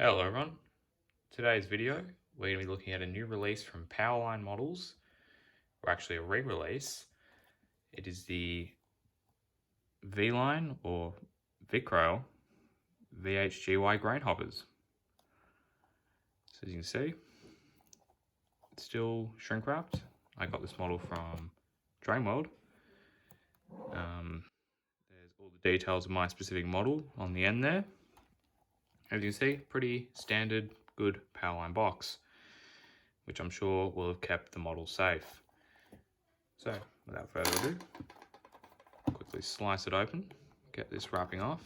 Hello everyone. Today's video we're going to be looking at a new release from Powerline Models, or actually a re-release. It is the V-Line or Vicrail VHGY grain hoppers. So as you can see, it's still shrink wrapped. I got this model from World. There's all the details of my specific model on the end there. As you can see, pretty standard, good Powerline box, which I'm sure will have kept the model safe. So, without further ado, quickly slice it open, get this wrapping off.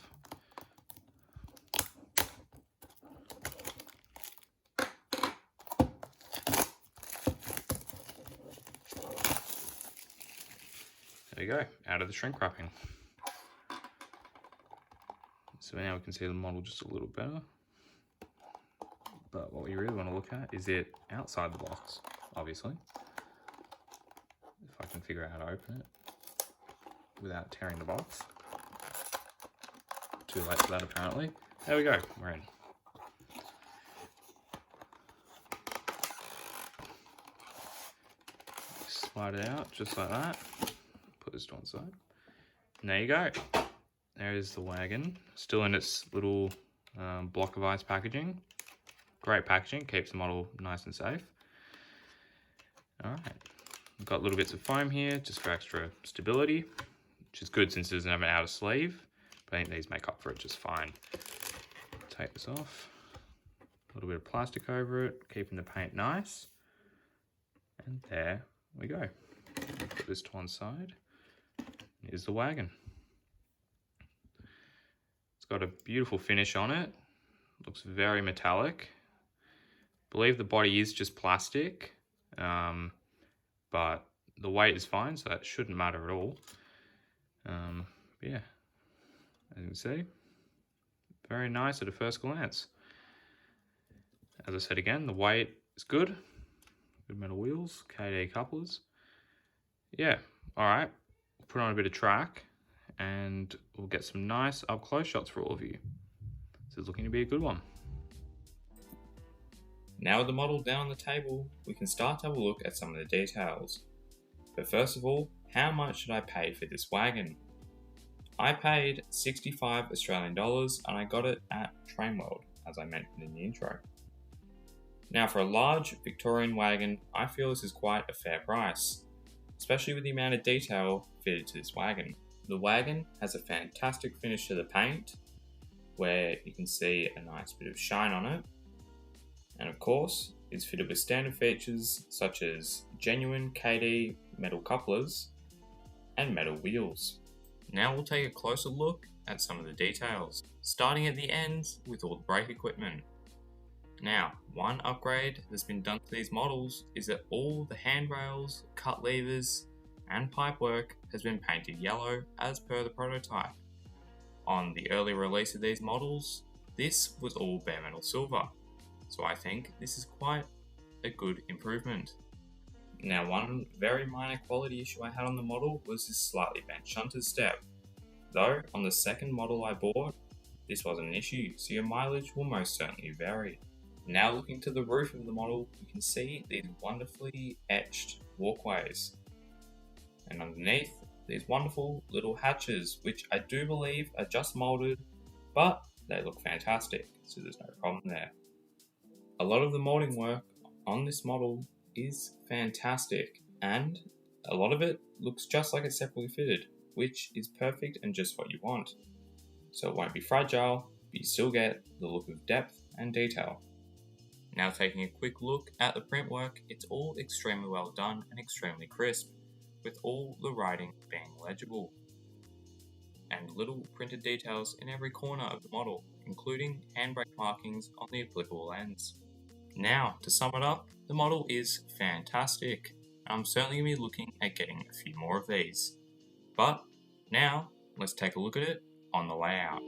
There you go, out of the shrink wrapping. So now we can see the model just a little better. But what we really want to look at is it outside the box, obviously. If I can figure out how to open it without tearing the box. Too late for that apparently. There we go, we're in. Slide it out just like that. Put this to one side. And there you go. There is the wagon, still in its little block of ice packaging. Great packaging, keeps the model nice and safe. Alright, got little bits of foam here just for extra stability, which is good since it doesn't have an outer sleeve, but I think these make up for it just fine. Take this off, a little bit of plastic over it, keeping the paint nice. And there we go. Put this to one side. Here's the wagon. It's got a beautiful finish on it. Looks very metallic. I believe the body is just plastic, but the weight is fine, so that shouldn't matter at all. Yeah, as you can see, very nice at a first glance. As I said again, the weight is good. Good metal wheels, KD couplers. Yeah, alright, we'll put on a bit of track and we'll get some nice up close shots for all of you. This is looking to be a good one. Now with the model down on the table, we can start to have a look at some of the details. But first of all, how much should I pay for this wagon? I paid 65 Australian dollars and I got it at World, as I mentioned in the intro. Now for a large Victorian wagon, I feel this is quite a fair price, especially with the amount of detail fitted to this wagon. The wagon has a fantastic finish to the paint, where you can see a nice bit of shine on it. And of course, it's fitted with standard features such as genuine KD metal couplers and metal wheels. Now we'll take a closer look at some of the details, starting at the ends with all the brake equipment. Now, one upgrade that's been done to these models is that all the handrails, cut levers, and pipework has been painted yellow as per the prototype. On the early release of these models, this was all bare metal silver, so I think this is quite a good improvement. Now, one very minor quality issue I had on the model was this slightly bent shunter step. Though, on the second model I bought, this wasn't an issue, so your mileage will most certainly vary. Now looking to the roof of the model, you can see these wonderfully etched walkways. And underneath, these wonderful little hatches, which I do believe are just moulded, but they look fantastic, so there's no problem there. A lot of the moulding work on this model is fantastic, and a lot of it looks just like it's separately fitted, which is perfect and just what you want. So it won't be fragile, but you still get the look of depth and detail. Now taking a quick look at the print work, it's all extremely well done and extremely crisp, with all the writing being legible. And little printed details in every corner of the model, including handbrake markings on the applicable ends. Now, to sum it up, the model is fantastic. I'm certainly going to be looking at getting a few more of these. But now, let's take a look at it on the way out.